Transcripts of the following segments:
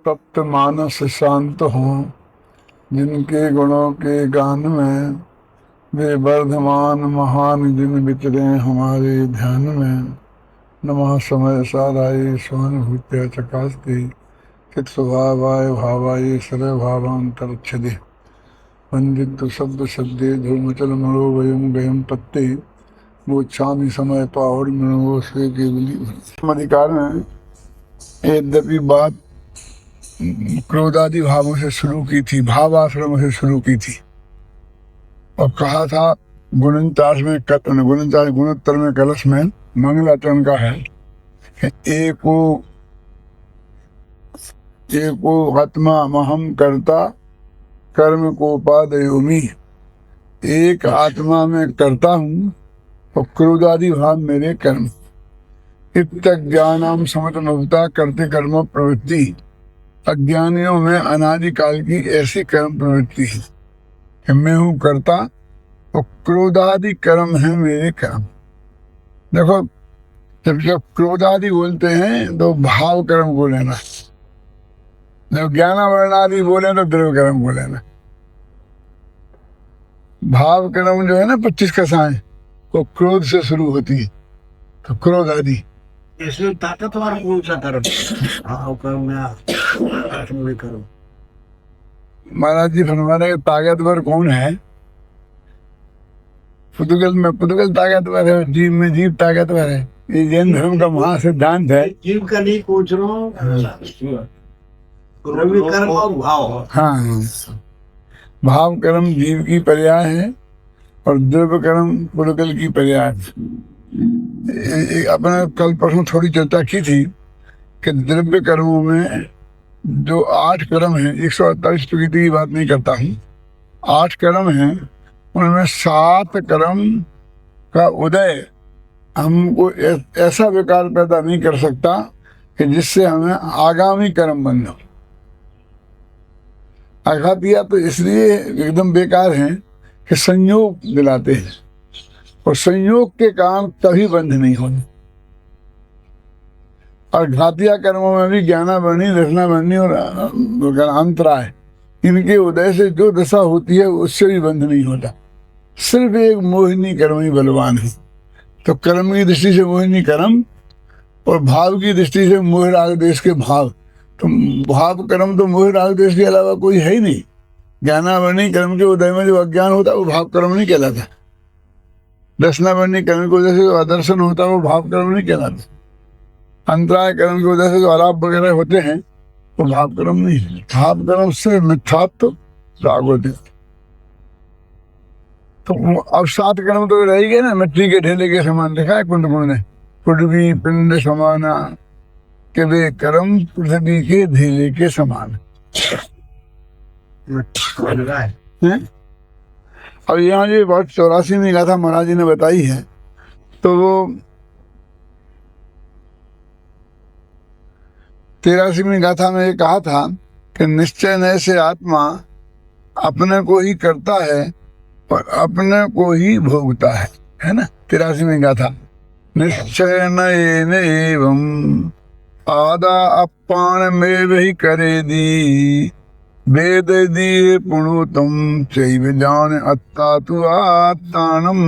तप्त मानस शांत हो, जिनके गुणों के गान में वे वर्धमान महान जिन विचरे हमारे ध्यान में। नमः समय साराय स्वानुभूत्या चकास्ते चित स्वभावाय भावाय सर्व भावांतरच्छदे वंदित शब्द शब्दे धूमचल मणो वयम गयम पत्ते मोक्षामि समय पावड़ मणो स्वे केवली। अधिकार में यद्यपि बात क्रोधादि भावों से शुरू की थी, भाव आश्रम से शुरू की थी और कहा था गुणोत्तर में कलश में मंगलाचरण का है कि एको आत्मा महम करता कर्म को उपादयोमि। एक आत्मा में करता हूँ और क्रोधादि भाव मेरे कर्म। इत्यज्ञानाम समतमवता करते कर्म प्रवृत्ति। अज्ञानियों में अनादिकाल की ऐसी कर्म प्रवृत्ति है कि मैं हूं करता और क्रोधादि कर्म है मेरे कर्म। देखो, जब क्रोधादि बोलते हैं तो भाव कर्म को लेना, जब ज्ञानावरणादि बोले तो द्रव्य कर्म को लेना। भाव कर्म जो है ना 25 कसाएं, वो क्रोध से शुरू होती है, तो क्रोध आदि। इसमें ताकतवर कौन सा कर्म? भाव कर्म या आत्मनिर्भर कर्म? महाराज जी फरमा रहे ताकतवर कौन है? पुद्गल ताकतवर है, जीव में जीव ताकतवर है। ये जैन धर्म का महा सिद्धांत है। जीव का नहीं पूछ रहा हूँ, कर्म और भाव। हाँ, भाव कर्म जीव की पर्याय है और द्रव्य कर्म पुद्गल की पर्याय। अपने कल परसों थोड़ी चर्चा की थी कि द्रव्य कर्मों में जो 8 कर्म हैं, 148 प्रकृति की बात नहीं करता हूँ, 8 कर्म हैं, उनमें 7 कर्म का उदय हमको ऐसा विकार पैदा नहीं कर सकता कि जिससे हमें आगामी कर्म बंध हो। आघातिया तो इसलिए एकदम बेकार हैं कि संयोग दिलाते हैं और संयोग के कारण कभी बंध नहीं होते। और घातिया कर्मों में भी ज्ञानावरणी, रसनावरणी और अंतराय, इनके उदय से जो दशा होती है उससे भी बंध नहीं होता। सिर्फ एक मोहिनी कर्म ही बलवान है। तो कर्म की दृष्टि से मोहिनी कर्म और भाव की दृष्टि से मोह राग देश के भाव। तो भाव कर्म तो मोह राग देश के अलावा कोई है ही नहीं। ज्ञानावरणी कर्म के उदय में जो अज्ञान होता है वो भाव कर्म नहीं कहलाता। दर्शनावरणी कर्म के उदय से जो आदर्शन होता है वो भाव कर्म नहीं कहलाता। अंतराय कर्म के उदय से जो आलाप वगैरह होते हैं वो भाव कर्म नहीं है। भाव कर्म से मिथ्यात्व राग होते। तो अब 7 कर्म तो रह गए ना। मिट्टी के ढेले के समान देखा है कुंड ने, पृथ्वी पिंड समाना के वे कर्म पृथ्वी के ढेले के समान है। अब यहाँ जो बात 84 में गाथा महाराज जी ने बताई है, तो वो 83 गाथा में ये कहा था कि निश्चय नय से आत्मा अपने को ही करता है और अपने को ही भोगता है ना। 83 गाथा, निश्चय नयेन एवं आदा अपान में वही करे दी, वेद दिए पुणुतम चैव जान अत्ता तु आत्तानम।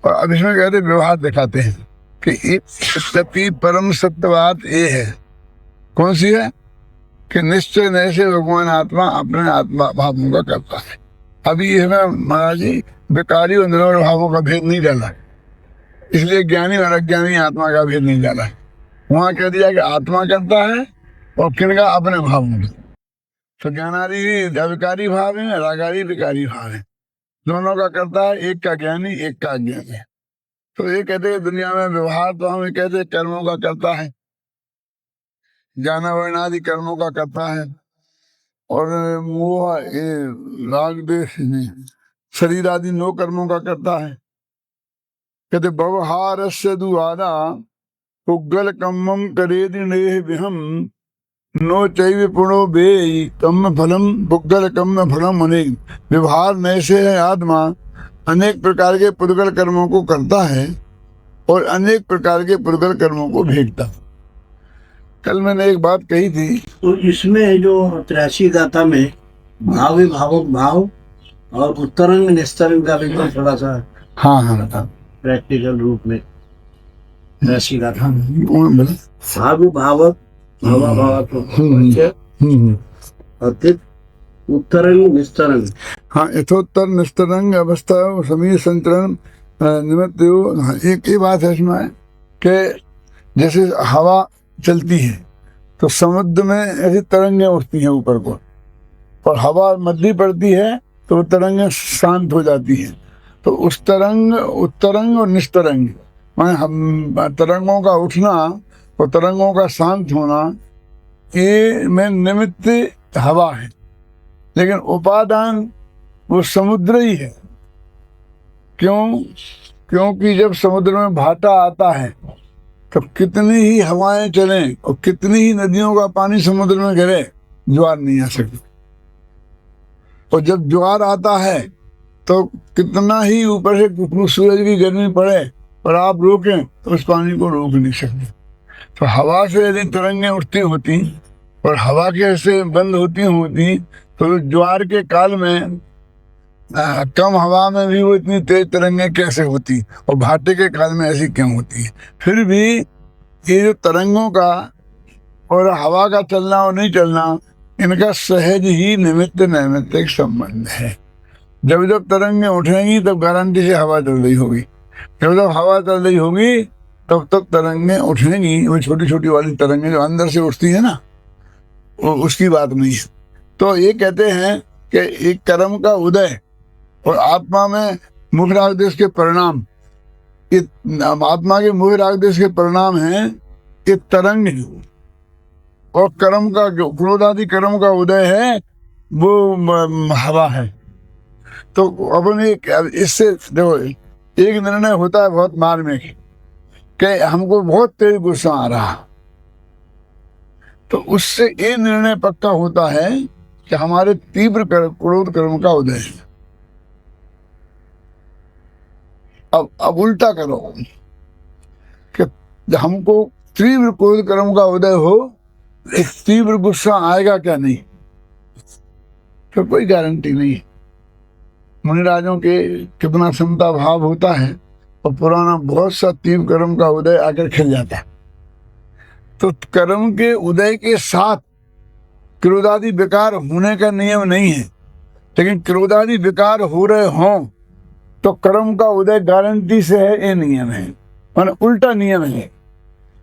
और अब इसमें कहते व्यवहार दिखाते हैं कि परम सत्य बात ये है। कौन सी है? कि निश्चय नय से भगवान आत्मा अपने आत्मा भावों का करता है। अभी इसमें महाराज जी विकारी और निरवय भावों का भेद नहीं डाला, इसलिए ज्ञानी और अज्ञानी आत्मा का भेद नहीं डाला। वहां कह दिया कि आत्मा करता है और किनका? अपने भावों का। तो ज्ञानादि विकारी भाव है, रागादि विकारी भाव है, दोनों का करता है। एक का ज्ञानी, एक का अज्ञानी है। तो ये कहते हैं दुनिया में व्यवहार तो हमें कहते कर्मों का करता है, ज्ञानावरणादि कर्मों का करता है, और मोह राग देश शरीर आदि 9 कर्मों का करता है। कहते व्यवहार से दुआरा उग्गल कम्मम करे विहम नो चैव पुणो बेई कम्म फलम पुग्गल कम्म फलम अनेक। व्यवहार नय से है आत्मा अनेक प्रकार के पुद्गल कर्मों को करता है और अनेक प्रकार के पुद्गल कर्मों को भेजता। कल मैंने एक बात कही थी, तो इसमें जो 83 गाथा में भावी भावुक भाव और उत्तरंग निस्तरंग का भी कोई थोड़ा सा हाँ हाँ प्रैक्टिकल रूप में 83 गाथा बोले। भावी भावक भावा भावक और फिर उत्तरंग निस्तरंग। हाँ, यथोत्तर निस्तरंग अवस्था समीर संचरण निमित्त हाँ, एक ये बात है इसमें कि जैसे हवा चलती है तो समुद्र में ऐसी तरंगें उठती हैं ऊपर को, और हवा मध्य पड़ती है तो वो तरंगें शांत हो जाती हैं। तो उस तरंग उत्तरंग और निस्तरंग माने हम तरंगों का उठना और तरंगों का शांत होना, ये में निमित्त हवा है, लेकिन उपादान वो समुद्र ही है। क्यों? क्योंकि जब समुद्र में भाटा आता है तब कितनी ही हवाएं चलें और कितनी ही नदियों का पानी समुद्र में गिरे, ज्वार नहीं आ सकती। और जब ज्वार आता है तो कितना ही ऊपर से सूरज की गर्मी पड़े और आप रोकें तो उस पानी को रोक नहीं सकते। तो हवा से यदि तरंगें उठती होती और हवा के ऐसे बंद होती तो ज्वार के काल में कम हवा में भी वो इतनी तेज तरंगें कैसे होती, और भाटे के काल में ऐसी क्यों होती है? फिर भी ये जो तरंगों का और हवा का चलना और नहीं चलना, इनका सहज ही निमित्त नैमित्तिक संबंध है। जब जब तरंगें उठेंगी तब गारंटी से हवा चल रही होगी, जब जब हवा चल रही होगी तब तक तरंगें उठेंगी। वो छोटी छोटी वाली तरंगें जो अंदर से उठती है ना, वो उसकी बात नहीं है। तो ये कहते हैं कि एक कर्म का उदय और आत्मा में मुख्य राग देश के परिणाम, ये आत्मा के मुख्य राग देश के परिणाम हैं ये तरंग, और कर्म का जो क्रोध आदि कर्म का उदय है वो हवा है। तो अपन इससे देखो, एक निर्णय होता है बहुत मार्मिक कि हमको बहुत तेज गुस्सा आ रहा, तो उससे ये निर्णय पक्का होता है कि हमारे तीव्र क्रोध कर्म का उदय है। अब उल्टा करो कि हमको तीव्र क्रोध कर्म का उदय हो, एक तीव्र गुस्सा आएगा क्या? नहीं, तो कोई गारंटी नहीं है। मुनिराजों के कितना क्षमता भाव होता है और पुराना बहुत सा तीव्र कर्म का उदय आकर खिल जाता है। तो कर्म के उदय के साथ क्रोधादि विकार होने का नियम नहीं है, लेकिन क्रोधादि विकार हो रहे हों तो कर्म का उदय गारंटी से है, ये नियम है। माने उल्टा नियम है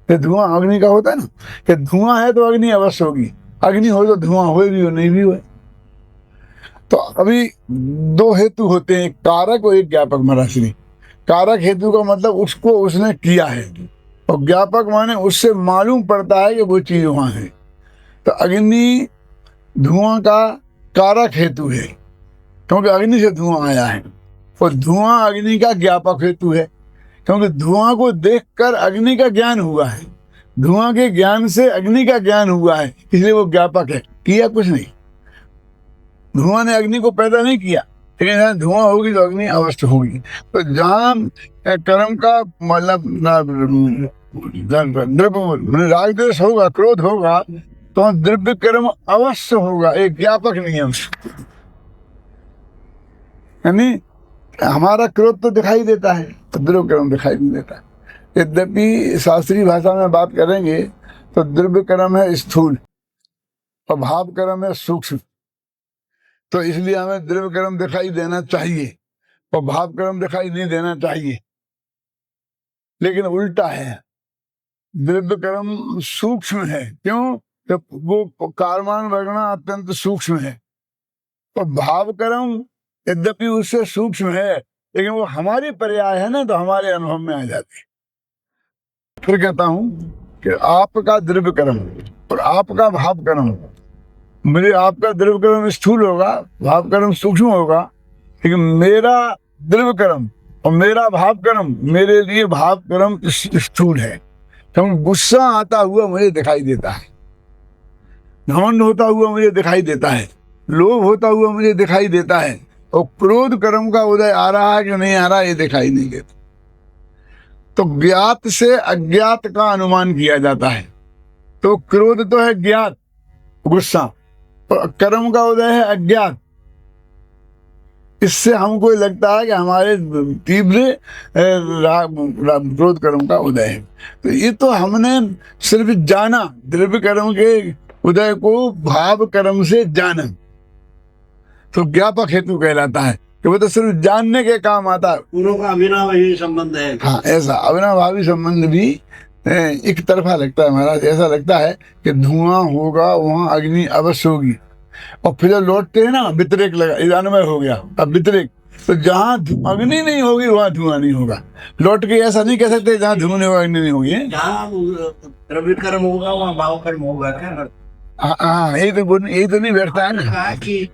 कि धुआं अग्नि का होता है ना, कि धुआं है तो अग्नि अवश्य होगी, अग्नि हो तो धुआं हो भी हो नहीं भी हो। तो अभी दो हेतु होते हैं, कारक और एक ज्ञापक महाराज। कारक हेतु का मतलब उसको उसने किया है, और ज्ञापक माने उससे मालूम पड़ता है कि वो चीज वहां है। तो अग्नि धुआं का कारक हेतु है क्योंकि अग्नि से धुआं आया है, और धुआं अग्नि का ज्ञापक हेतु है क्योंकि धुआं को देखकर अग्नि का ज्ञान हुआ है, धुआं के ज्ञान से अग्नि का ज्ञान हुआ है, इसलिए वो ज्ञापक है। किया कुछ नहीं, धुआं ने अग्नि को पैदा नहीं किया, लेकिन जहाँ धुआं होगी तो अग्नि अवश्य होगी। तो जहाँ कर्म का मतलब द्रव्य राग द्वेष होगा, क्रोध होगा, तो द्रव्य कर्म अवश्य होगा, एक ज्ञापक नियम। यानी हमारा क्रोध तो दिखाई देता है, तो द्रव्य कर्म दिखाई नहीं देता। यद्यपि शास्त्रीय भाषा में बात करेंगे तो द्रव्य कर्म है स्थूल और भाव कर्म है सूक्ष्म। तो इसलिए हमें द्रव्य कर्म दिखाई देना चाहिए और भाव कर्म दिखाई नहीं देना चाहिए, लेकिन उल्टा है, द्रव्य कर्म सूक्ष्म है। क्यों? तो वो कारमान वर्गना अत्यंत सूक्ष्म है, और भाव कर्म यद्यपि उससे सूक्ष्म है लेकिन वो हमारी पर्याय है ना, तो हमारे अनुभव में आ जाती है। फिर कहता हूं कि आपका द्रव्य कर्म और आपका भाव कर्म, मेरे आपका द्रव्य कर्म स्थूल होगा, भाव कर्म सूक्ष्म होगा, लेकिन मेरा द्रव्य कर्म और मेरा भाव कर्म, मेरे लिए भाव कर्म स्थूल है। क्योंकि गुस्सा आता हुआ मुझे दिखाई देता है, घमंड होता हुआ मुझे दिखाई देता है, लोभ होता हुआ मुझे दिखाई देता है, और क्रोध कर्म का उदय आ रहा है कि नहीं आ रहा ये दिखाई नहीं देता। तो ज्ञात से अज्ञात का अनुमान किया जाता है। तो क्रोध तो है ज्ञात, गुस्सा, और कर्म का उदय है अज्ञात। इससे हमको लगता है कि हमारे तीव्र क्रोध कर्म का उदय है। तो ये तो हमने सिर्फ जाना, द्रव्य कर्म के उदय को भाव कर्म से जाना, तो ज्ञापक हेतु कहलाता है कि वो तो सिर्फ जानने के काम आता है। पूर्व का अविनाभावी संबंध है। हाँ, ऐसा अविनाभावी संबंध भी एक तरफा लगता है महाराज। ऐसा लगता है कि धुआं होगा वहां अग्नि अवश्य होगी, और फिर जब लौटते हैं ना व्यतिरेक लगा, इदानमय हो गया। अब व्यतिरेक, तो जहाँ अग्नि नहीं होगी वहां धुआं नहीं होगा। लौट के ऐसा नहीं कह सकते जहाँ धुआं नहीं होगा अग्नि नहीं होगी। जहाँ द्रव्य कर्म होगा वहाँ भाव कर्म होगा क्या? हाँ, यही तो नहीं बैठता है ना। कहा कि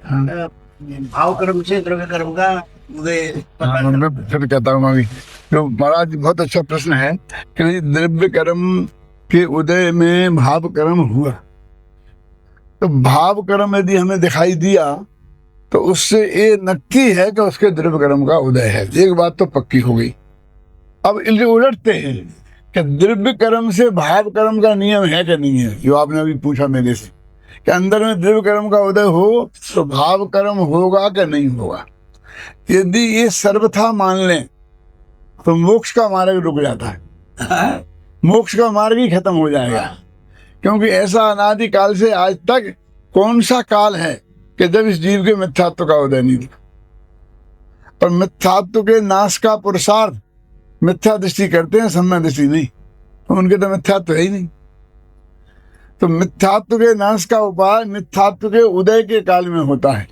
भाव कर्म से द्रव्य कर्म का उदय। हाँ, मैं फिर कहता हूँ अभी, तो महाराज बहुत अच्छा प्रश्न है कि द्रव्य कर्म के उदय में भाव कर्म हुआ, तो भाव कर्म यदि हमें दिखाई दिया तो उससे ये नक्की है कि उसके द्रव्य कर्म का उदय है। एक बात तो पक्की हो गई। अब इनसे उलटते हैं कि द्रव्य कर्म से भाव कर्म का नियम है कि नहीं है, जो आपने अभी पूछा मेरे से, कि अंदर में द्रव्य कर्म का उदय हो तो भाव कर्म होगा कि नहीं होगा। यदि ये सर्वथा मान लें तो मोक्ष का मार्ग रुक जाता है, मोक्ष का मार्ग ही खत्म हो जाएगा। क्योंकि ऐसा अनादि काल से आज तक कौन सा काल है कि जब इस जीव के मिथ्यात्व का उदय नहीं था। और मिथ्यात्व के नाश का पुरुषार्थ मिथ्या दृष्टि करते हैं, सम्य दृष्टि नहीं, तो उनके तो मिथ्यात्व है ही नहीं। तो मिथ्यात्व के नाश का उपाय मिथ्यात्व के उदय के काल में होता है।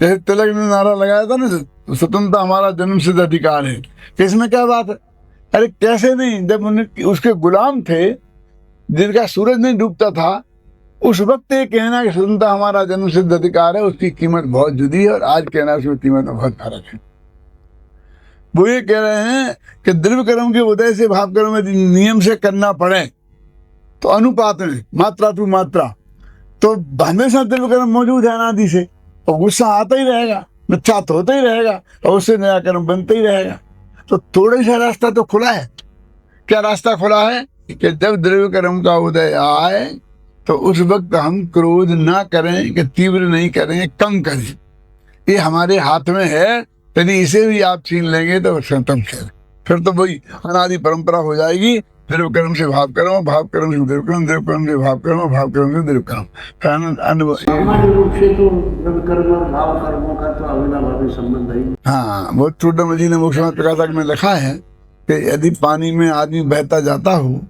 जैसे तिलक ने नारा लगाया था ना, स्वतंत्रता हमारा जन्म सिद्ध अधिकार है, कि इसमें क्या बात है? अरे कैसे नहीं, जब उन्हें उसके गुलाम थे जिनका सूरज नहीं डूबता था, उस वक्त ये कहना कि स्वतंत्रता हमारा जन्म सिद्ध अधिकार है, उसकी कीमत बहुत जुदी है, और आज कहना उसकी कीमत में बहुत फर्क है। वो ये कह रहे हैं कि द्रव्य कर्म के उदय से भाव कर्म यदि नियम से करना पड़े तो अनुपात में मात्रा टू मात्रा, तो हमेशा द्रव्य कर्म मौजूद है अनादि से, और गुस्सा आता ही रहेगा, मिथ्या तो होता ही रहेगा, और उससे नया कर्म बनता ही रहेगा। तो थोड़ा सा रास्ता तो खुला है। क्या रास्ता खुला है? कि जब द्रव्य कर्म का उदय आए तो उस वक्त हम क्रोध ना करें, कि तीव्र नहीं करें, कम करें। ये हमारे हाथ में है। यदि इसे भी आप छीन लेंगे तो तब फिर तो वही अनादि परंपरा हो जाएगी। द्रव्य कर्म से भाव कर्म, भाव कर्म से द्रव्य कर्म, द्रव्य कर्म से भाव कर्म, भाव कर्म से द्रव्य कर्म। सामान्य रूप से तो द्रव्य कर्म और भाव कर्मों का तो अविनाभावी संबंध है। हाँ, वो चूडम जी ने मोक्ष प्रकाशक में लिखा है कि यदि पानी में आदमी बहता जाता हो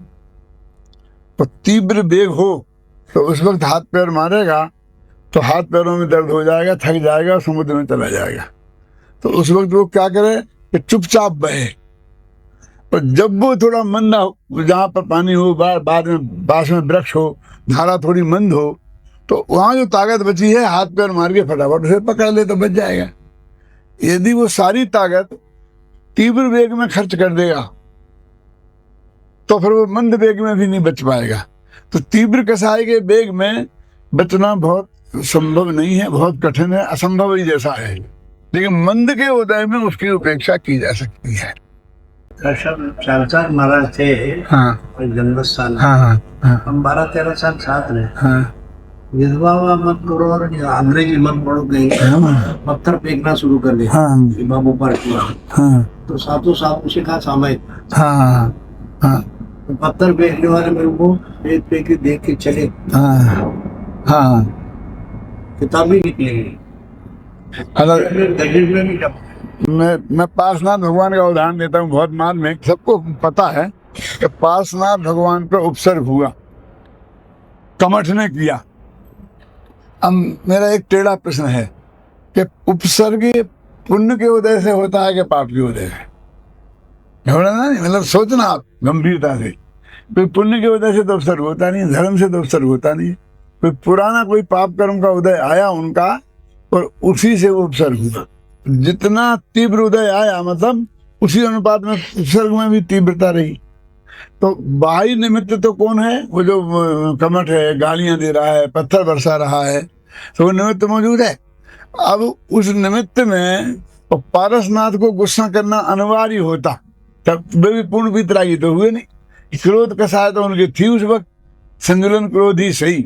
तो तीव्र वेग हो तो उस वक्त हाथ पैर मारेगा तो हाथ पैरों में दर्द हो जाएगा, थक जाएगा, समुद्र में चला जाएगा। तो उस वक्त वो क्या करे कि चुपचाप बहे, और जब वो थोड़ा मंद हो, जहाँ पर पानी हो, बाद में पास में वृक्ष हो, धारा थोड़ी मंद हो, तो वहाँ जो ताकत बची है हाथ पैर मार के फटाफट उसे पकड़ ले तो बच जाएगा। यदि वो सारी ताकत तीव्र वेग में खर्च कर देगा तो फिर वो मंद वेग में भी नहीं बच पाएगा। तो तीव्र कसाई के वेग में बचना बहुत संभव नहीं है, बहुत कठिन है, असंभव ही जैसा है। लेकिन मंद के उदय में उसकी उपेक्षा की जा सकती है। चार महाराज थे, हाँ, जन्मस्थान। हाँ, हाँ, हम 12-13 साल साथ रहे। हाँ, विधवा मत करो और अंग्रेजी मत पढ़ो, कहीं पत्थर फेंकना शुरू कर दिया। हाँ, बाबू पर किया, हाँ, तो सातों साथ उसे कहा सामयिक। हाँ, हाँ, तो पत्थर फेंकने वाले मेरे को फेंक के देख के चले। हाँ, हाँ, किताब भी निकलेगी। मैं पार्श्वनाथ भगवान का उदाहरण देता हूँ। बहुत मान में सबको पता है कि पार्श्वनाथ भगवान पर उपसर्ग हुआ, कमठ ने किया। अब मेरा एक टेढ़ा प्रश्न है कि उपसर्ग पुण्य के उदय से होता है कि पाप के उदय से? घबराना नहीं, मतलब सोचना आप गंभीरता से। कोई पुण्य के उदय से तो उपसर्ग होता नहीं, धर्म से तो उपसर्ग होता नहीं। कोई पुराना कोई पाप कर्म का उदय आया उनका, और उसी से वो उपसर्ग हुआ। जितना तीव्र उदय आया मतलब उसी अनुपात में उपसर्ग में भी तीव्रता रही। तो बाहरी निमित्त तो कौन है? वो जो कमठ है, गालियां दे रहा है, पत्थर बरसा रहा है, तो वो निमित्त मौजूद है। अब उस निमित्त में पारसनाथ को गुस्सा करना अनिवार्य होता, तब वे भी पूर्ण वितरागी तो हुए नहीं। क्रोध कसाय तो उनकी थी उस वक्त, संतुलन क्रोधी सही।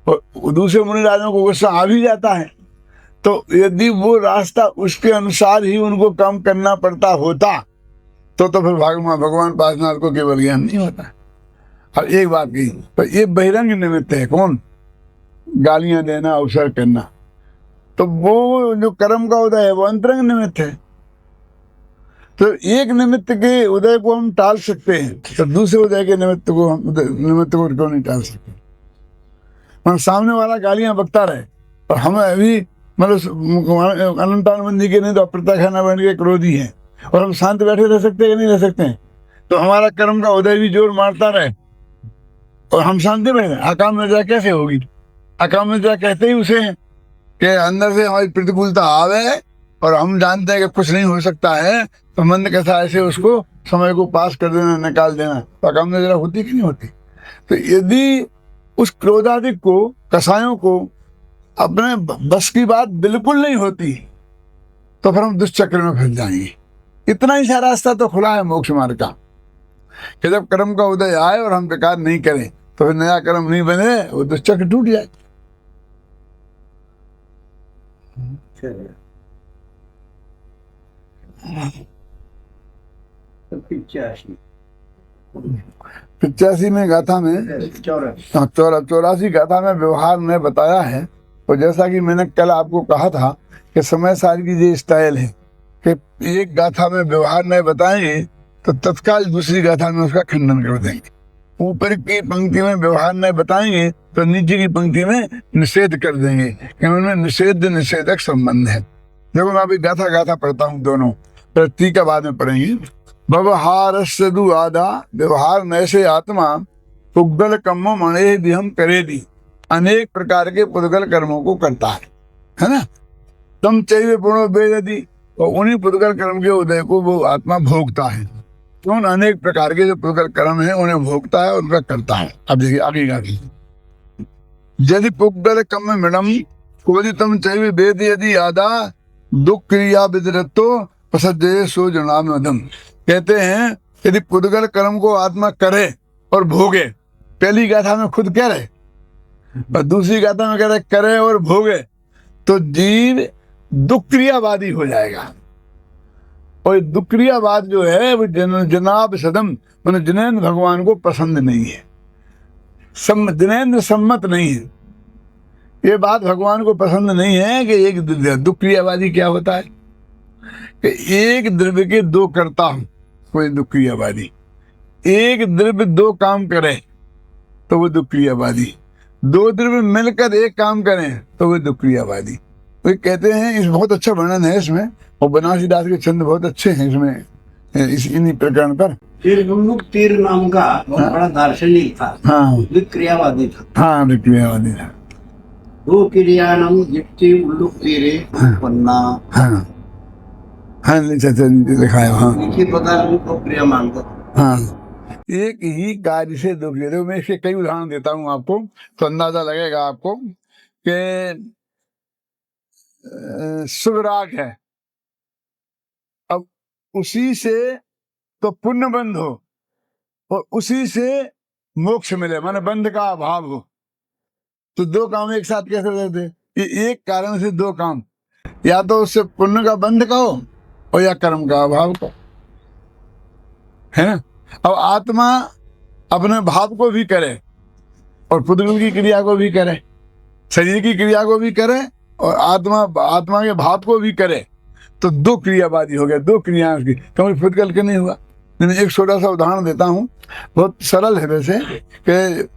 और दूसरे मुनि राजाओं को गुस्सा आ भी जाता है, तो यदि वो रास्ता उसके अनुसार ही उनको काम करना पड़ता होता तो फिर भगवान पार्श्वनाथ को केवल ज्ञान नहीं होता। और एक बात कही, पर ये बहिरंग निमित्त है। कौन? गालियां देना, अवसर करना। तो वो जो कर्म का उदय है वो अंतरंग निमित्त है। तो एक निमित्त के उदय को हम टाल सकते हैं, तो दूसरे उदय के निमित्त को क्यों नहीं टाल सकते? मतलब सामने वाला गालियां बकता रहे और हम अभी मतलब अनंतानंदी के नहीं तो अप्रता खाना बन के क्रोधी हैं, और हम शांत बैठे रह सकते हैं कि नहीं रह सकते हैं? तो हमारा कर्म का उदय भी जोर मारता रहे और हम शांति में रहें। अकाम निद्रा कैसे होगी? अकाम निद्रा कहते ही उसे हैं कि अंदर से हमारी प्रतिकूलता आवे और हम जानते हैं कि कुछ नहीं हो सकता है, तो मन कैसा ऐसे उसको समय को पास कर देना, निकाल देना। तो अकाम निद्रा होती कि नहीं होती? तो यदि उस क्रोधादिक को, कसायों को अपने बस की बात बिल्कुल नहीं होती तो फिर हम दुष्चक्र में फंस जाएंगे। इतना ही सा रास्ता तो खुला है मोक्ष मार्ग का कि जब कर्म का उदय आए और हम बेकार नहीं करें तो फिर नया कर्म नहीं बने, वो दुष्चक्र टूट जाए। तो 85 में गाथा में 84 गाथा में व्यवहार ने बताया है। और जैसा कि मैंने कल आपको कहा था कि समय सार की ये स्टाइल है कि एक गाथा में व्यवहार ने बताएंगे तो तत्काल दूसरी गाथा में उसका खंडन कर देंगे। ऊपर की पंक्ति में व्यवहार ने बताएंगे तो नीचे की पंक्ति में निषेध कर देंगे कि उनमें निषेध निषेधक संबंध है। देखो मैं अभी गाथा गाथा पढ़ता हूँ दोनों, फिर टीका बाद में पढ़ेंगे। व्यवहार सदु आदा व्यवहार नैसे आत्मा पुद्गल कर्मों मणे भी हम करे दी, अनेक प्रकार के पुद्गल कर्मों को करता है ना। तम चैव पुण्य वेदी, और उन्हीं पुद्गल कर्म के उदय को वो आत्मा भोगता है। क्यों? अनेक प्रकार के जो पुद्गल कर्म है उन्हें भोगता है, उनका करता है। अब देखिए आगे आगे, यदि पुद्गल कर्म मिणम कोदितम चैव वेद यदि आदा दुख क्रिया विदरतो प्रसज्जये सो जनाम मदम। कहते हैं यदि पुद्गल कर्म को आत्मा करे और भोगे, पहली गाथा में खुद कह रहे और दूसरी गाथा में कह रहे करे और भोगे, तो जीव दुख क्रियावादी हो जाएगा। और दुख क्रियावाद जो है वो जनाब सदम मैंने जिनेन्द्र भगवान को पसंद नहीं है, जिनेन्द्र सम्मत नहीं है। ये बात भगवान को पसंद नहीं है कि एक दुख क्रियावादी क्या होता है कि एक द्रव्य के दो करता हूं, कोई दुख क्रियावादी। एक द्रव्य दो काम करे तो वो दुख क्रियावादी। दो द्रव्य मिलकर एक काम करें तो वो दुख क्रियावादी। तो कहते हैं, इस बहुत अच्छा वर्णन है इसमें, और बनारसी दास के छंद बहुत अच्छे हैं इसमें, इन्हीं प्रकरण पर। फिर उल्लुक तीर नाम का बहुत बड़ा दार्शनिक था। हाँ, विक्रियावादी था। हाँ विक्रियावादी था। दो क्रियाणम युक्ति उल्लुक तीरे उत्पन्ना। हाँ हाँ लिखा है। हाँ इसी प्रकार को क्रिया मानता था। हाँ, एक ही कार्य से दो क्रिया। मैं इसके कई उदाहरण देता हूँ आपको तो अंदाजा लगेगा आपको कि शुभ राग है, अब उसी से तो पुण्य बंध हो और उसी से मोक्ष मिले, माने बंध का अभाव हो, तो दो काम एक साथ कैसे रहते? ये एक कारण से दो काम, या तो उससे पुण्य का बंध का हो और या कर्म का अभाव का, है ना। अब आत्मा अपने भाव को भी करे और पुद्गल की क्रिया को भी करे, शरीर की क्रिया को भी करे और आत्मा के भाव को भी करे, तो दो क्रियावादी हो गया, दो क्रियाएं उसकी, क्योंकि पुद्गल के नहीं हुआ। मैंने एक छोटा सा उदाहरण देता हूँ, बहुत सरल है वैसे, कि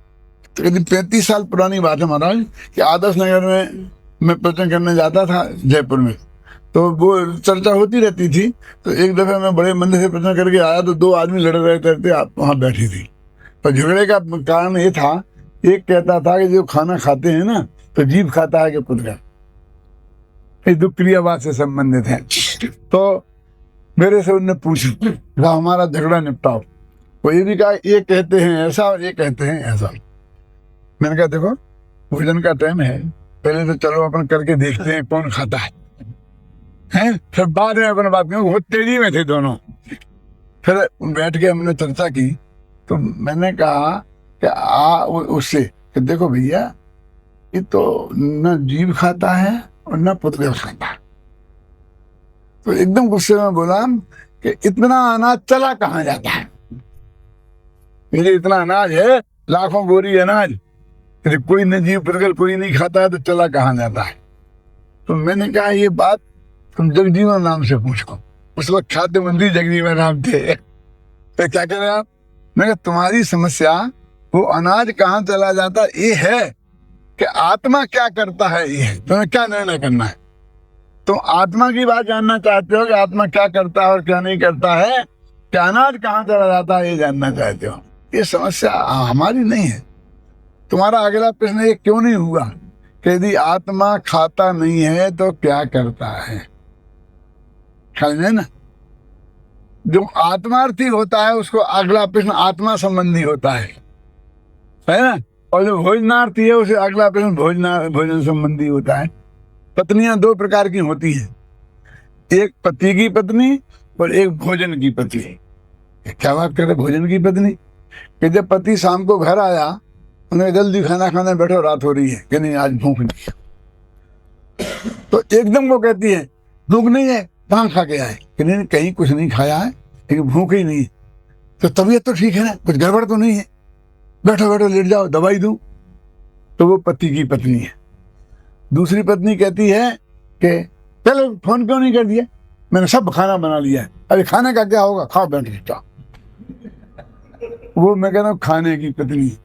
करीब 35 साल पुरानी बात है महाराज, कि आदर्श नगर में मैं प्रवचन करने जाता था जयपुर में, तो वो चर्चा होती रहती थी। तो एक दफे मैं बड़े मंदिर से प्रवचन करके आया तो दो आदमी लड़ रहे थे, आप वहाँ बैठी थी। और झगड़े का कारण ये था, एक कहता था कि जो खाना खाते हैं ना तो जीभ खाता है कि पुद्गल, ये दो क्रियावाद से संबंधित है। तो मेरे से उनने पूछा हमारा झगड़ा निपटाओ। वो ये भी कहा ये कहते हैं ऐसा और ये कहते हैं ऐसा। मैंने कहा देखो भोजन का टाइम है, पहले तो चलो अपन करके देखते हैं कौन खाता है, हैं? फिर बाद में अपन बात करें। बहुत तेजी में थे दोनों। फिर बैठ के हमने चर्चा की, तो मैंने कहा उससे कि देखो भैया, ये तो न जीव खाता है और न पुतगल खाता है। तो एकदम गुस्से में बोला कि इतना अनाज चला कहाँ जाता है? ये इतना अनाज है, लाखों बोरी अनाज, यदि कोई न जीव पुतगल कोई नहीं खाता है तो चला कहाँ जाता है? तो मैंने कहा ये बात तुम जगजीवन राम से पूछो। उस वक्त खाद्य मंत्री जगजीवन राम थे। तो क्या करें आप? मैं कहा तुम्हारी समस्या वो अनाज कहाँ चला जाता ये है कि आत्मा क्या करता है, ये है। तुम्हें क्या निर्णय करना है? तुम आत्मा की बात जानना चाहते हो कि आत्मा क्या करता है और क्या नहीं करता है, कि अनाज कहाँ चला जाता है ये जानना चाहते हो। ये समस्या हमारी नहीं है। तुम्हारा अगला प्रश्न ये क्यों नहीं हुआ कि यदि आत्मा खाता नहीं है तो क्या करता है? ख्याल है ना? जो आत्मार्थी होता है उसको अगला प्रश्न आत्मा संबंधी होता है ना? और जो भोजनार्थी है उसे अगला प्रश्न भोजन संबंधी होता है। पत्नियां दो प्रकार की होती हैं, एक पति की पत्नी और एक भोजन की पत्नी। क्या बात कर रहे भोजन की पत्नी? कि जब पति शाम को घर आया, उन्हें जल्दी खाना खाने बैठो, रात हो रही है कि नहीं आज भूख नहीं, तो एकदम वो कहती है भूख नहीं है, कहाँ खा के आए? कि नहीं कहीं कुछ नहीं खाया है लेकिन भूख ही नहीं है। तो तबीयत तो ठीक है ना, कुछ गड़बड़ तो नहीं है, बैठो बैठो लेट जाओ दवाई दूं। तो वो पति की पत्नी है। दूसरी पत्नी कहती है कि चलो फोन क्यों नहीं कर दिया, मैंने सब खाना बना लिया है, अरे खाने का क्या होगा, खाओ बैठ जाओ। वो मैं कह रहा हूँ खाने की पत्नी,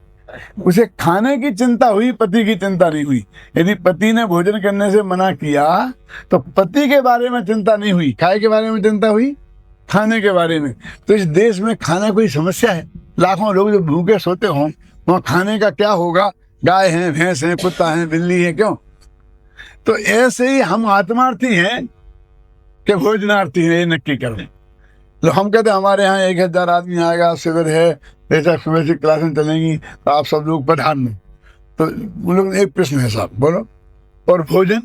उसे खाने की चिंता हुई, पति की चिंता नहीं हुई। यदि पति ने भोजन करने से मना किया तो पति के बारे में चिंता नहीं हुई, खाए के बारे में चिंता हुई, खाने के बारे में। तो इस देश में खाना कोई समस्या है? लाखों लोग जो भूखे सोते हों, वहाँ खाने का क्या होगा? गाय है, भैंस है, कुत्ता है, बिल्ली है, क्यों? तो ऐसे ही हम आत्मार्थी हैं कि भोजनार्थी हैं, ये नक्की कर लें। तो हम कहते हैं हमारे यहाँ 1000 आदमी आएगा, शिविर है, ऐसा सुबह से क्लासें चलेंगी तो आप सब लोग पधारना। तो उन लोग एक प्रश्न है साहब, बोलो और भोजन?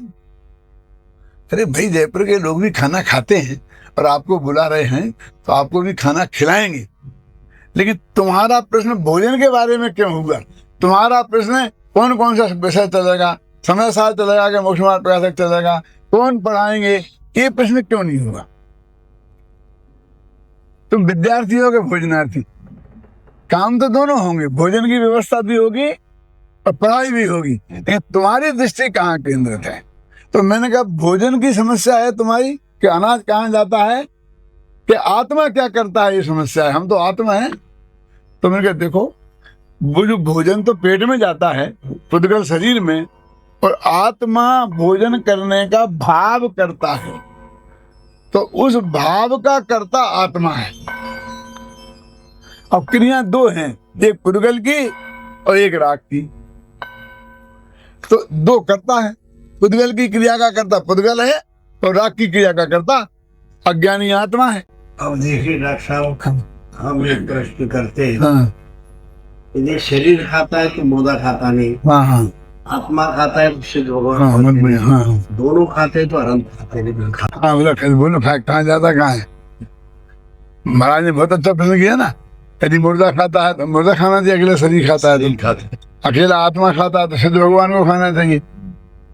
अरे भाई जयपुर के लोग भी खाना खाते हैं और आपको बुला रहे हैं तो आपको भी खाना खिलाएंगे, लेकिन तुम्हारा प्रश्न भोजन के बारे में क्यों हुआ? तुम्हारा प्रश्न कौन कौन सा विषय चलेगा, समय साल चलेगा कि मोक्ष मार्ग प्रकाशक चलेगा, कौन पढ़ाएंगे, ये प्रश्न क्यों नहीं हुआ? तुम विद्यार्थी हो कि भोजनार्थी? काम तो दोनों होंगे, भोजन की व्यवस्था भी होगी और पढ़ाई भी होगी, लेकिन तुम्हारी दृष्टि कहाँ केंद्रित है? तो मैंने कहा भोजन की समस्या है तुम्हारी कि अनाज कहाँ जाता है, कि आत्मा क्या करता है, ये समस्या है। हम तो आत्मा है। तो मैंने कहा देखो, वो जो भोजन तो पेट में जाता है, पुद्गल शरीर में, और आत्मा भोजन करने का भाव करता है, तो उस भाव का कर्ता आत्मा है। अब क्रिया दो हैं, एक पुद्गल की और एक राग की। तो दो कर्ता है, पुद्गल की क्रिया का कर्ता पुद्गल है और राग की क्रिया का कर्ता अज्ञानी आत्मा है। अब देखिए डॉक्टर साहब, हम एक प्रश्न करते हैं, हाँ यदि शरीर खाता है तो मुर्दा खाता नहीं, हाँ हाँ आत्मा खाता है तो सिद्ध भगवान हाँ खाते नहीं। हाँ दोनों खाते हैं तो अनंत खाते नहीं खाता। हाँ बोलो कहाँ जाता कहाँ है? महाराज ने बहुत अच्छा प्रश्न किया ना। यदि मुर्दा खाता है तो मुर्दा खाना चाहिए, अकेला शरीर खाता है तो अकेला आत्मा खाता है तो सिद्ध भगवान को खाना चाहिए,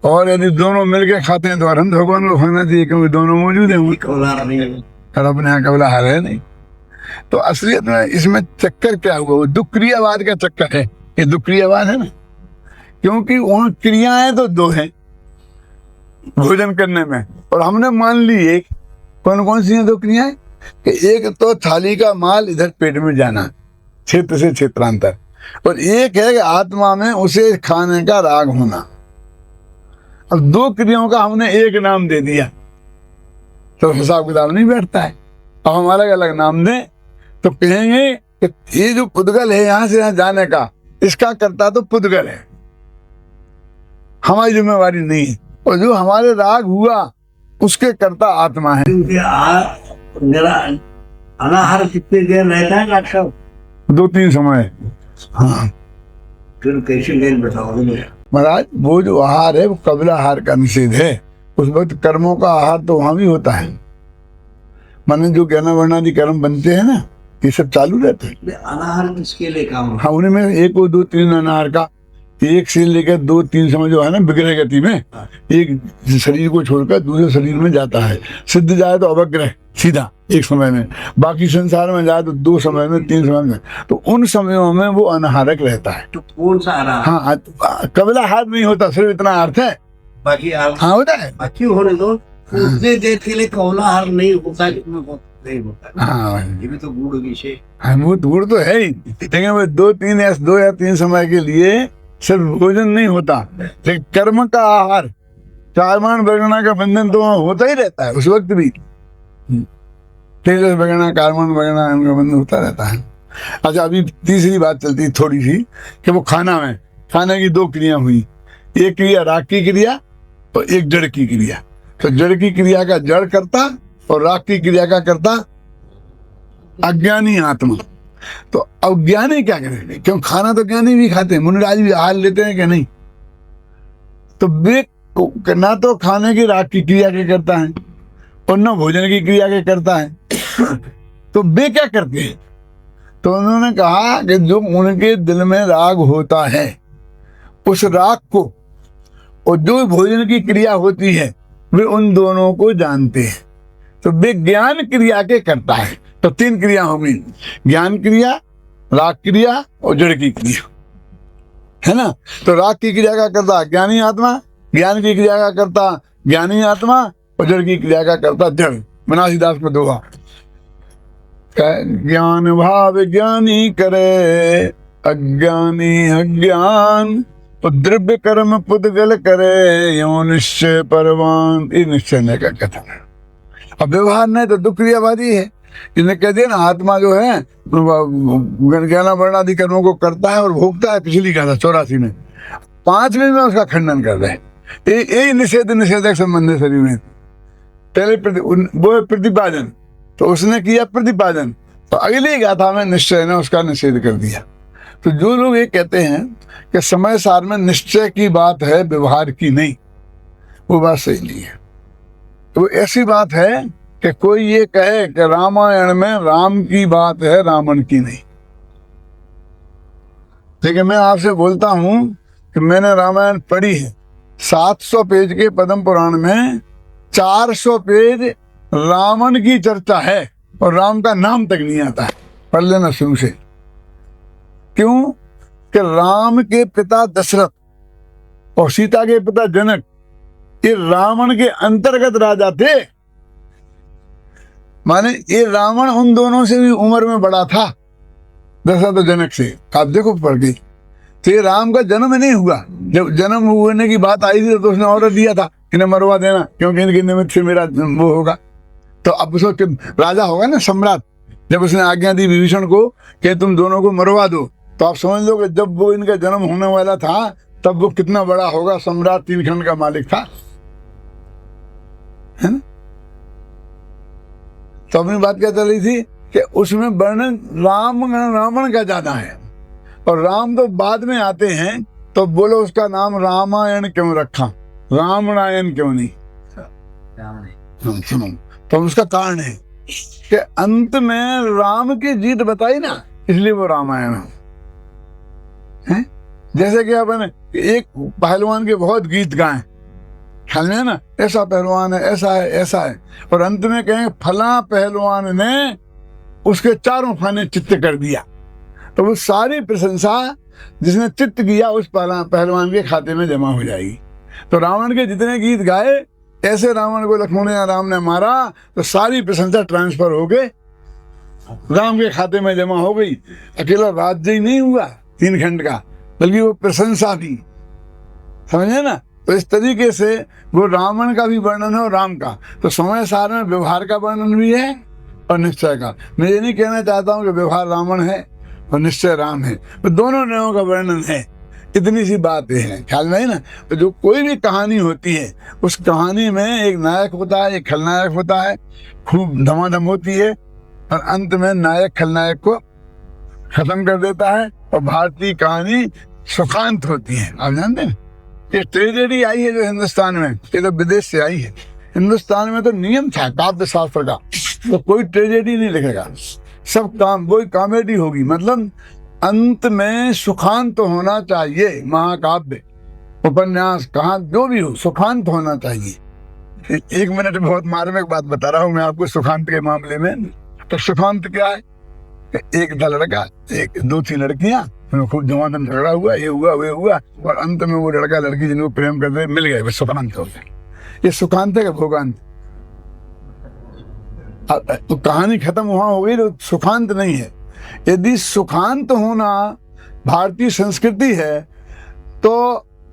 और यदि दोनों मिलकर खाते हैं तो अनंत भगवान को खाना चाहिए, क्योंकि दोनों मौजूद हैं। और अपने यहाँ कबला हार है नहीं। तो असलियत में इसमें चक्कर क्या हुआ? वो दुख क्रियावाद का चक्कर है। ये दुख क्रियावाद है ना, क्योंकि वहाँ क्रियाएं तो दो हैं भोजन करने में, और हमने मान ली एक। कौन कौन सी हैं दो क्रियाएं? कि एक तो थाली का माल इधर पेट में जाना, क्षेत्र से क्षेत्रांतर, और एक है कि आत्मा में उसे खाने का राग होना। अब दो क्रियाओं का हमने एक नाम दे दिया तो हिसाब किताब नहीं बैठता है। अब हम अलग अलग नाम दें तो कहेंगे कि ये जो पुद्गल है यहाँ से यहाँ जाने का, इसका कर्ता तो पुद्गल है, हमारी जिम्मेवारी नहीं है, और जो हमारे राग हुआ उसके कर्ता आत्मा है। अनाहार कितनी देर रहता है डॉक्टर साहब? 2-3 समय। हाँ फिर कैसे देर बताओ महाराज? वो जो आहार है वो कबला आहार का निषेध है। उस वक्त कर्मों का आहार तो वहां भी होता है, माने जो ज्ञान वर्णादि कर्म बनते हैं ना, ये सब चालू रहते हैं। अनाहार किसके लिए काम? हाँ, उन्हीं में एक और दो तीन अनाहार का, एक से लेकर दो तीन समय जो है ना विग्रह गति में, एक शरीर को छोड़कर दूसरे शरीर में जाता है। सिद्ध जाए तो अवग्रह सीधा एक समय में, बाकी संसार में जाए तो दो समय में, तीन समय में, तो उन समयों में वो अनाहारक रहता है। तो कौन सा आहार? हाँ, कबला हाथ नहीं होता, सिर्फ इतना अर्थ है। बाकी हाँ होता है, बाकी होने दो। उतने देर के लिए कौला आहार नहीं होता, नहीं होता। हाँ ये भी तो गुड़ विषय। हाँ, वो गुड़ तो है ही, लेकिन वो दो या तीन समय के लिए सिर्फ भोजन नहीं होता, लेकिन कर्म का आहार, चारमान वर्गना का बंधन तो वहाँ होता ही रहता है उस वक्त भी। तेजस वर्गना, कार्बन वर्गना, इनका बंधन होता रहता है। अच्छा, अभी तीसरी बात चलती है थोड़ी सी कि वो खाने की दो क्रिया हुई, एक क्रिया राग की क्रिया और एक जड़ की क्रिया। तो जड़ की क्रिया का जड़ करता और राग की क्रिया का करता अज्ञानी आत्मा। तो अज्ञानी क्या करेंगे? क्यों, खाना तो ज्ञानी भी खाते हैं, मुनिराज भी आहार लेते हैं क्या? नहीं। तो वे ना तो खाने की राग की क्रिया के करता है और न भोजन की क्रिया के करता है। तो वे क्या करते हैं? तो उन्होंने कहा कि जो उनके दिल में राग होता है, उस राग को और जो भोजन की क्रिया होती है, वे उन दोनों को जानते हैं। तो वे ज्ञान क्रिया के करता है। तो तीन क्रिया होगी, ज्ञान क्रिया, राग क्रिया और जड़ की क्रिया, है ना। तो राग की क्रिया का करता ज्ञानी आत्मा, ज्ञान की क्रिया का करता ज्ञानी आत्मा और जड़ की क्रिया का करता जड़। बनारसीदास को दोहा, ज्ञान भाव ज्ञानी करे, अज्ञानी अज्ञान, तो द्रव्य कर्म पुद्गल करे, यो निश्चय परवान। ये निश्चय का कथन है। अब व्यवहार नहीं तो दुख क्रियावादी है। इसने कह दिया ना, आत्मा जो है ज्ञान वर्णादि कर्मों को करता है और भोगता है। पिछली कहा था 84 में, 5वें में उसका खंडन कर रहे हैं। यही निषेधक संबंध है शरीर में। पहले वो है प्रतिपादन, तो उसने किया प्रतिपादन, तो अगली गाथा में निश्चय ने उसका निषेध कर दिया। तो जो लोग ये कहते हैं कि समय सार में निश्चय की बात है, व्यवहार की नहीं, वो बात सही नहीं है। तो ऐसी बात है कि कोई ये कहे कि रामायण में राम की बात है, रावण की नहीं। लेकिन मैं आपसे बोलता हूं कि मैंने रामायण पढ़ी है। 700 पेज के पद्म पुराण में 400 पेज रावण की चर्चा है और राम का नाम तक नहीं आता है। पढ़ लेना शुरू से। क्यों? कि राम के पिता दशरथ और सीता के पिता जनक, ये रावण के अंतर्गत राजा थे। माने ये रावण उन दोनों से भी उम्र में बड़ा था, दशरथ और जनक से। आप देखो पढ़ के, तो ये राम का जन्म नहीं हुआ। जब जन्म होने की बात आई थी तो उसने ऑर्डर दिया था इन्हें मरवा देना, क्योंकि इनके निमित्त से मेरा वो होगा। तो अब उसको राजा होगा ना, सम्राट। जब उसने आज्ञा दी विभीषण को कि तुम दोनों को मरवा दो, तो आप समझ लो कि जब वो इनका जन्म होने वाला था तब वो कितना बड़ा होगा, सम्राट, 3 खंड का मालिक था, है ना। तो अपनी बात क्या चल रही थी कि उसमें वर्णन रावण का ज्यादा है, और राम तो बाद में आते हैं। तो बोलो उसका नाम रामायण क्यों रखा, रामायण क्यों नहीं? सुनो, तो उसका कारण है कि अंत में राम की जीत बताई ना, इसलिए वो रामायण है। जैसे कि अपन एक पहलवान के बहुत गीत गाएं, ख्याल में है ना, ऐसा पहलवान है, ऐसा है, ऐसा है, और अंत में कहें फला पहलवान ने उसके 4 खाने चित्त कर दिया, तो वो सारी प्रशंसा जिसने चित्त किया उस पहलवान के खाते में जमा हो जाएगी। तो रावण के जितने गीत गाए, ऐसे रावण को लक्ष्मण या राम ने मारा, तो सारी प्रशंसा ट्रांसफर हो गए राम के खाते में जमा हो गई। अकेला राज्य ही नहीं हुआ 3 खंड का, बल्कि वो प्रशंसा भी, समझे ना। तो इस तरीके से वो रावण का भी वर्णन है और राम का। तो समय सार में व्यवहार का वर्णन भी है और निश्चय का। मैं ये नहीं कहना चाहता हूँ कि व्यवहार रावण है और निश्चय राम है, तो दोनों न्यायों का वर्णन है। इतनी सी बात है, ख्याल में है ना। तो जो कोई भी कहानी होती है, उस कहानी में एक नायक होता है, एक खलनायक होता है, खूब धमाधम होती है, और अंत में नायक खलनायक को खत्म कर देता है। और भारतीय कहानी सुखांत होती है। आप जानते हैं ये ट्रेजेडी आई है जो हिंदुस्तान में, ये तो विदेश से आई है। हिंदुस्तान में तो नियम था काव्य शास्त्र का, तो कोई ट्रेजेडी नहीं लिखेगा, सब काम वही कॉमेडी होगी, मतलब अंत में सुखांत होना चाहिए। महाकाव्य, उपन्यास, कहाँ जो भी हो, सुखांत होना चाहिए। एक मिनट में बहुत मार्मिक बात बता रहा हूँ मैं आपको सुखांत के मामले में। तो सुखांत क्या है? एक था लड़का, एक दो थी लड़कियां, खूब जमाना झगड़ा हुआ, ये हुआ वे हुआ, और अंत में वो लड़का लड़की जिनको प्रेम करते मिल गए, बस सुखांत हो गए। ये सुखांत है कि भोगांत? तो कहानी खत्म वहां हो गई, तो सुखांत नहीं है। यदि सुखांत होना भारतीय संस्कृति है तो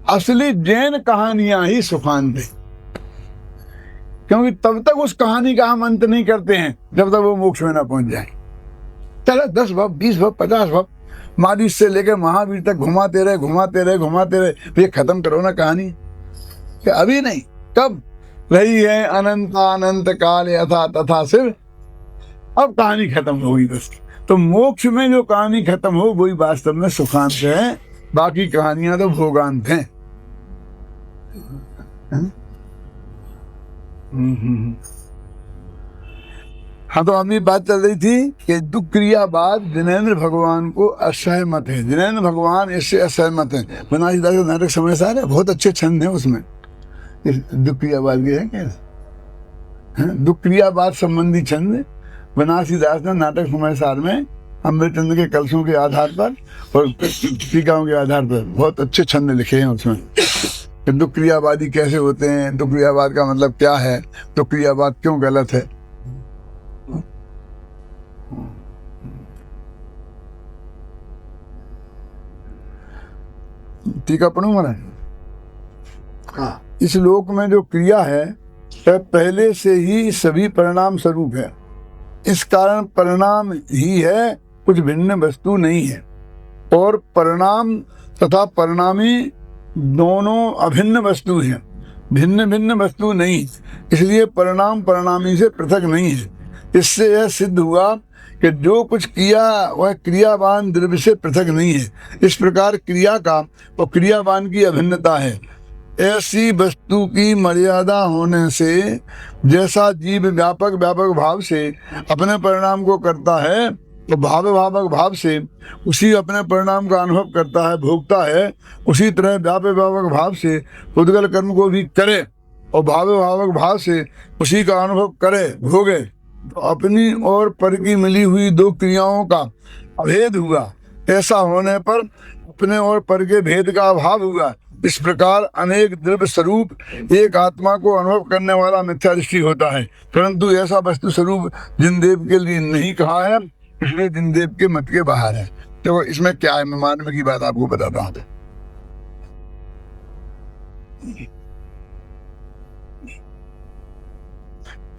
असली जैन कहानियां ही सुखांत है, क्योंकि तब तक उस कहानी का हम अंत नहीं करते हैं जब तक वो मोक्ष में ना पहुंच जाए। चलो 10 भव, 20 भव, 50 भव, मारिस से लेकर महावीर तक घुमाते रहे, ये खत्म करो ना कहानी। क्या अभी नहीं, कब रही है अनंत अनंत काल यथा तथा सिर्फ, अब कहानी खत्म होगी बस। तो मोक्ष में जो कहानी खत्म हो वही वास्तव में सुखांत है, बाकी कहानियां तो भोगांत हैं। हाँ, तो अभी बात चल रही थी कि दुख क्रियावाद जिनेंद्र भगवान को असहमत है। जिनेंद्र भगवान इससे असहमत है। बनारसीदास का नाटक समय सार है, बहुत अच्छे छंद है उसमें, दुख क्रियावाद के है क्या, दुख क्रियावाद संबंधी छंद बनारसीदास ने नाटक समय सार में अमृतचंद्र के कलशों के आधार पर और टीकाओं के आधार पर बहुत अच्छे छंद लिखे हैं उसमें कि दुख क्रियावादी कैसे होते हैं, दुख क्रियावाद का मतलब क्या है, दुख क्रियावाद क्यों गलत है। टीका पढ़ूं महाराज? हाँ। इस लोक में जो क्रिया है वह पहले से ही सभी परिणाम स्वरूप है। इस कारण परिणाम ही है, कुछ भिन्न वस्तु नहीं है। और परिणाम तथा परिणामी दोनों अभिन्न वस्तु हैं, भिन्न भिन्न वस्तु नहीं, इसलिए परिणाम परिणामी से पृथक नहीं है। इससे यह सिद्ध हुआ कि जो कुछ किया वह क्रियावान द्रव्य से पृथक नहीं है। इस प्रकार क्रिया का और क्रियावान की अभिन्नता है। ऐसी वस्तु की मर्यादा होने से जैसा जीव व्यापक भाव से अपने परिणाम को करता है, तो भावक भाव से उसी अपने परिणाम का अनुभव करता है, भोगता है। उसी तरह व्यापक भाव से उद्गल कर्म को भी करे और भावक भाव से उसी का अनुभव करे, भोगे। तो अपनी और पर की मिली हुई दो क्रियाओं का अभेद हुआ। ऐसा होने पर अपने और पर के भेद का अभाव हुआ। इस प्रकार अनेक द्रव्य स्वरूप एक आत्मा को अनुभव करने वाला मिथ्या दृष्टि होता है, परंतु ऐसा वस्तु स्वरूप जिनदेव के लिए नहीं कहा है, इसलिए जिनदेव के मत के बाहर है। तो इसमें क्या है, मैं मानव की बात आपको बताता हूँ।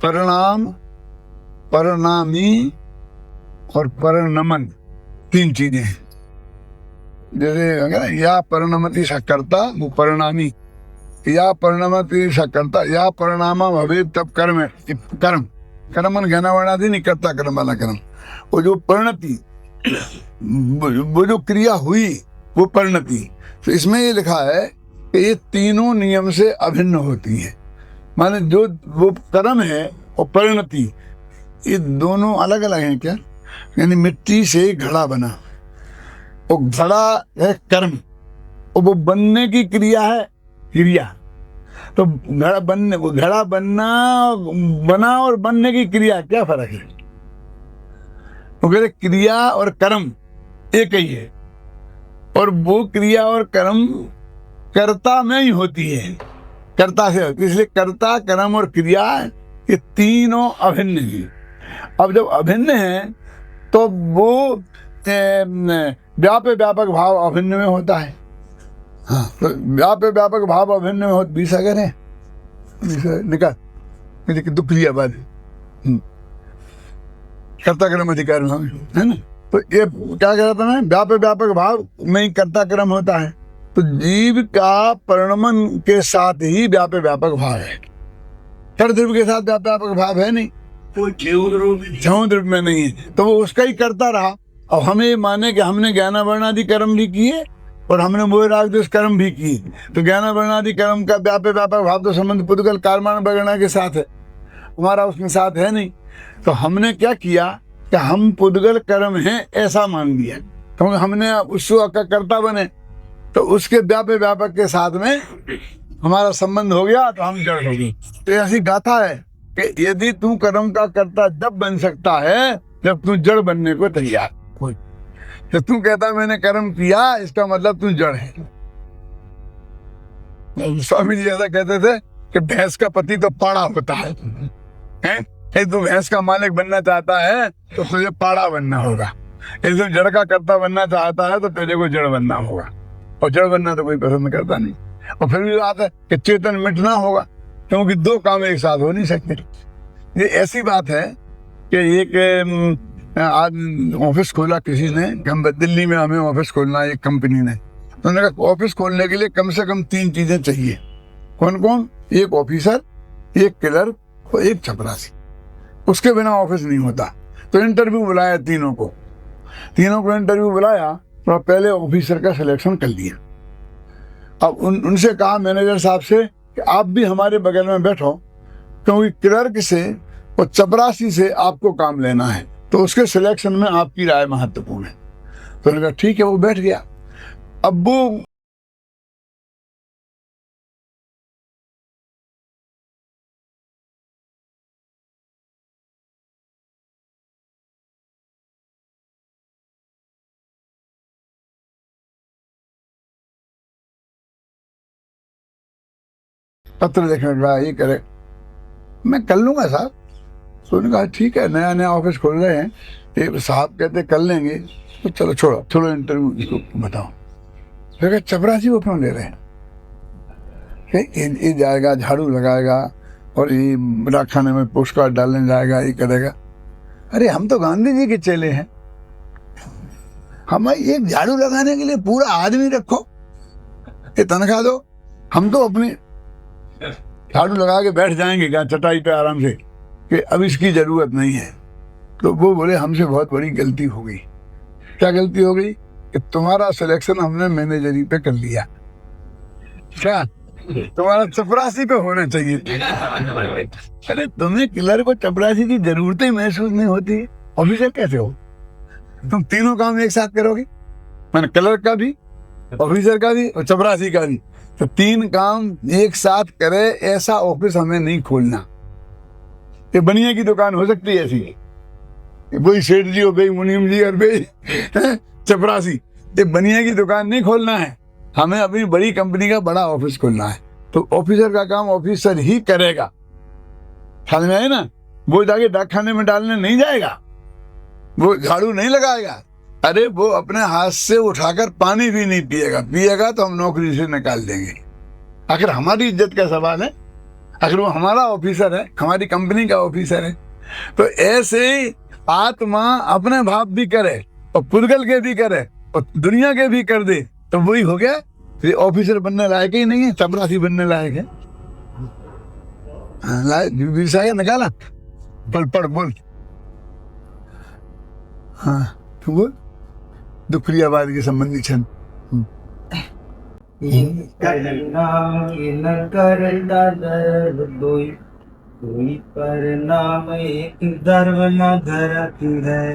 परिणाम, परिणामी और परिणमन तीन चीजें हैं। जैसे या परिणमति सकर्ता वो परिणामी, या परिणमति सकर्ता, या परिणामा भवे तब कर्म है। कर्म कर्मन घना वर्णादि नहीं करता, कर्म वाला कर्म। वो जो परिणति, वो जो क्रिया हुई वो परिणति। तो इसमें ये लिखा है कि ये तीनों नियम से अभिन्न होती है। माने जो वो कर्म है और परिणति, ये दोनों अलग अलग हैं क्या? यानी मिट्टी से घड़ा बना, वो घड़ा है कर्म और वो बनने की क्रिया है क्रिया। तो घड़ा बना और बनने की क्रिया क्या फर्क है? वो कहते क्रिया और कर्म एक ही है, और वो क्रिया और कर्म कर्ता में ही होती है, कर्ता से होती है। इसलिए कर्ता, कर्म और क्रिया ये तीनों अभिन्न हैं। अब जब अभिन्न है तो वो व्यापक भाव अभिन्न में होता है। हाँ, तो व्यापक भाव अभिन्न में होता, 20 अगर है निकाल दुख लिया बाद कर्ता कर्म अधिकार है ना। तो ये क्या कह रहा था मैं, व्यापक भाव में ही कर्ता कर्म होता है। तो जीव का परिणमन के साथ ही व्यापक भाव है, कर द्रव्य के साथ व्यापक भाव है नहीं, कोई ज्यों द्रव्य में नहीं है। तो वो उसका ही करता रहा। अब हमें ये माने कि हमने ज्ञान वर्णादि कर्म भी किए और हमने मोह राग द्वेष कर्म भी किए, तो ज्ञान वर्णादि कर्म का व्यापक भाव तो संबंध पुद्गल कार्मान वगैरह के साथ है, हमारा उसमें साथ है नहीं। तो हमने क्या किया कि हम पुद्गल कर्म हैं ऐसा मान लिया, क्योंकि हमने उसको का कर्ता बने तो उसके व्यापक के साथ में हमारा संबंध हो गया तो हम जड़ हो गए। तो ऐसी गाथा है कि यदि तू कर्म का कर्ता जब बन सकता है जब तू जड़ बनने को तैयार हो। तो तू कहता मैंने कर्म किया, इसका मतलब तू जड़ है। स्वामी जी ऐसा कहते थे कि भैंस का पति तो पाड़ा होता है, हैं? तू भैंस का मालिक बनना चाहता है तो तुझे पाड़ा बनना होगा। यदि तू जड़ का कर्ता बनना चाहता है तो तुझे को जड़ बनना होगा, और जड़ बनना तो कोई पसंद करता नहीं। और फिर भी बात है कि चेतन मिटना होगा, क्योंकि दो काम एक साथ हो नहीं सकते। ये ऐसी बात है कि एक आज ऑफिस खोला किसी ने, हम दिल्ली में हमें ऑफिस खोलना है एक कंपनी ने, तो उन्होंने कहा ऑफिस खोलने के लिए कम से कम 3 चीजें चाहिए। कौन कौन? एक ऑफिसर, एक क्लर्क और एक चपरासी। उसके बिना ऑफिस नहीं होता। तो इंटरव्यू बुलाया तीनों को इंटरव्यू बुलाया, तो पहले ऑफिसर का सिलेक्शन कर लिया। अब उनसे कहा मैनेजर साहब से कि आप भी हमारे बगल में बैठो, क्योंकि क्लर्क से और चपरासी से आपको काम लेना है, तो उसके सिलेक्शन में आपकी राय महत्वपूर्ण है। तो उन्होंने कहा ठीक है, वो बैठ गया। अब वो पत्र लिखने लगा, ये करे, मैं कर लूंगा साहब। तो उन्होंने कहा ठीक है, नया नया ऑफिस खोल रहे हैं, ये साहब कहते कर लेंगे, तो चलो छोड़ो इंटरव्यू इसको बताओ। फिर कहा चपरासी को क्यों ले रहे हैं? ये जाएगा, झाड़ू लगाएगा और ये डाकखाने में पोस्ट कार्ड डालने जाएगा, ये करेगा। अरे हम तो गांधी जी के चेले हैं, हमें एक झाड़ू लगाने के लिए पूरा आदमी रखो, ये तनख्वाह दो, हम तो अपनी झाड़ू लगा के बैठ जाएंगे क्या चटाई पे आराम से कि अब इसकी जरूरत नहीं है। तो वो बोले हमसे बहुत बड़ी गलती हो गई। क्या गलती हो गई? कि तुम्हारा सिलेक्शन हमने मैनेजरी पे कर लिया, क्या तुम्हारा चपरासी पे होना चाहिए था। अरे तुम्हें क्लर्क को चपरासी की जरूरत ही महसूस नहीं होती, ऑफिसर कैसे हो? तुम तीनों काम एक साथ करोगे, मैंने क्लर्क का भी, ऑफिसर का भी और चपरासी का भी। तो 3 काम एक साथ करे ऐसा ऑफिस हमें नहीं खोलना। ये बनिया की दुकान हो सकती है ऐसी, कोई सेठ जी हो, भाई मुनीम जी और भाई चपरासी, ये बनिया की दुकान नहीं खोलना है। हमें अपनी बड़ी कंपनी का बड़ा ऑफिस खोलना है। तो ऑफिसर का काम ऑफिसर ही करेगा, ख्याल में आए ना? वो जाके डाकखाने में डालने नहीं जाएगा, वो झाड़ू नहीं लगाएगा, अरे वो अपने हाथ से उठाकर पानी भी नहीं पिएगा तो हम नौकरी से निकाल देंगे। आखिर हमारी इज्जत का सवाल है, आखिर वो हमारा ऑफिसर है, हमारी कंपनी का ऑफिसर है। तो ऐसे ही आत्मा अपने भाव भी करे और पुद्गल के भी करे और दुनिया के भी कर दे, तो वही हो गया। तो ऑफिसर बनने लायक ही नहीं है, चपरासी बनने लायक है। निकाला पढ़ बोल। हाँ तू बोल, दुखरी आबाद के संबंधी छंद। कोई परिणाम एक धर्म न धरत है,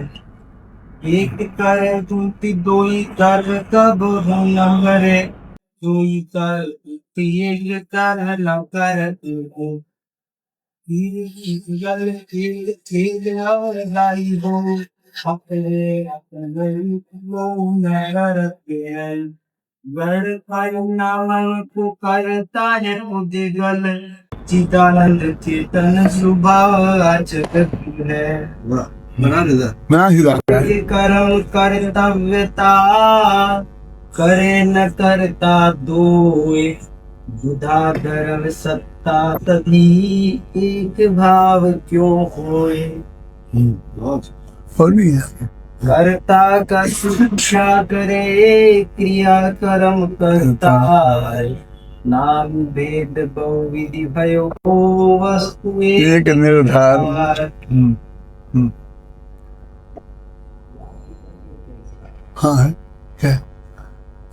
एक कर तूती दोई कर कब न करे, दोई कर एक कर न कर तू गल खेल और लाई हो अपने अपने लो नरत है। गढ़ परिणाम को करता है उदिगल, चिदानंद चेतन स्वभाव आचक है। कर्म कर्तव्यता करे न करता दोए, बुधा धर्म सत्ता तभी एक भाव क्यों होए। और भी है, कर्ता का शिक्षा करे क्रिया कर्म करता, नाम भेद बहुविधि भयो वस्तु एक निर्धार। हाँ है क्या?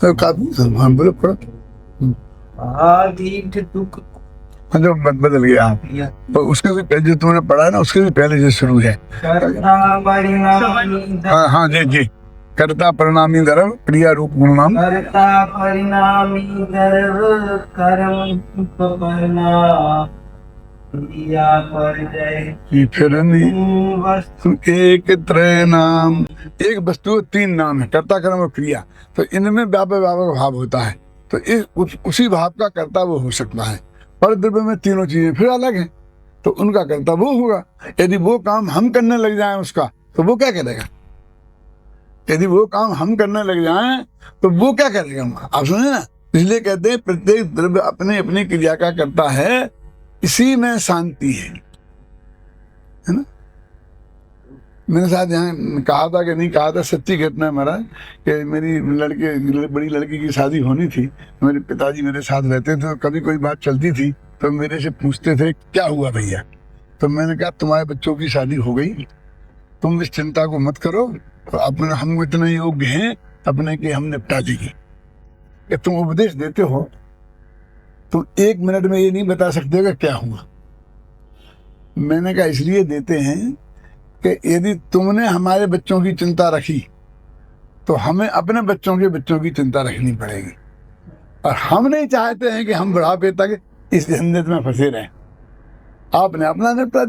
तो काफी हाँ बोलो पढ़ो। आदीठ दुख मतलब बदल गया। तो उसके भी पहले जो तुमने पढ़ा है ना, उसके भी पहले जो शुरू है। कर्ता परिणामी हाँ हाँ जी जी। कर्ता परिणामी धर्म क्रिया रूप गुणनाम। कर्ता परिणामी गर्व कर्म परिणाम क्रिया परिजय फिर नहीं वस्तु एक त्रय नाम, एक वस्तु 3 नाम है, कर्ता कर्म और क्रिया। तो इनमें व्यापक व्यापक भाव होता है, तो उसी भाव का कर्ता वो हो सकता है। पर द्रव्य में तीनों चीजें फिर अलग हैं, तो उनका कर्ता वो होगा। यदि वो काम हम करने लग जाएं उसका, तो वो क्या करेगा? यदि वो काम हम करने लग जाएं तो वो क्या करेगा? आप सुने ना, इसलिए कहते हैं प्रत्येक द्रव्य अपने अपनी क्रिया का करता है, इसी में शांति है ना। मेरे साथ यहाँ कहा था कि नहीं कहा था, सच्ची घटना है महाराज, कि मेरी बड़ी लड़की की शादी होनी थी। मेरे पिताजी मेरे साथ रहते थे, तो कभी कोई बात चलती थी तो मेरे से पूछते थे क्या हुआ भैया। तो मैंने कहा तुम्हारे बच्चों की शादी हो गई, तुम इस चिंता को मत करो, तो अपने हम इतने योग्य हैं अपने के हम निपटा देंगे। कि तुम उपदेश देते हो, तुम 1 मिनट में ये नहीं बता सकते कि क्या हुआ। मैंने कहा इसलिए देते हैं कि यदि तुमने हमारे बच्चों की चिंता रखी तो हमें अपने बच्चों की चिंता रखनी पड़ेगी, और हम नहीं चाहते हैं कि हम बुढ़ापे तक इस झंझट में फंसे रहें। आपने अपना निपटा